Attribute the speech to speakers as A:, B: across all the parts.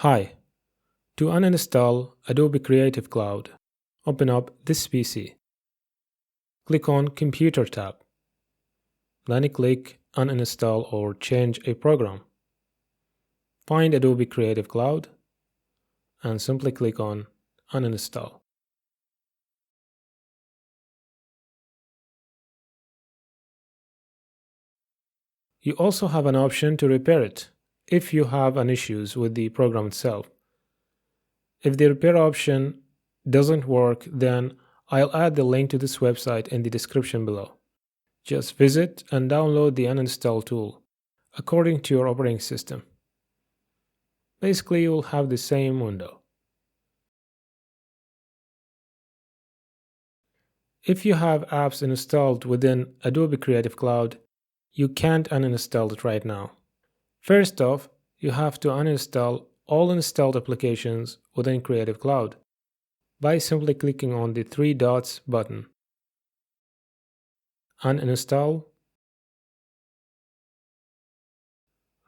A: Hi. To uninstall Adobe Creative Cloud, open up this PC. Click on Computer tab. Then click Uninstall or Change a program. Find Adobe Creative Cloud and simply click on Uninstall. You also have an option to repair it if you have an issues with the program itself. If the repair option doesn't work, then I'll add the link to this website in the description below. Just visit and download the uninstall tool according to your operating system. Basically, you will have the same window. If you have apps installed within Adobe Creative Cloud, you can't uninstall it right now. First off, you have to uninstall all installed applications within Creative Cloud by simply clicking on the three dots button. Uninstall,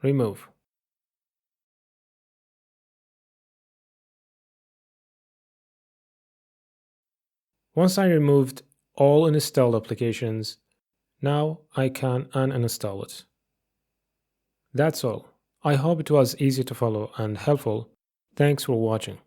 A: remove. Once I removed all installed applications, now I can uninstall it. That's all. I hope it was easy to follow and helpful. Thanks for watching.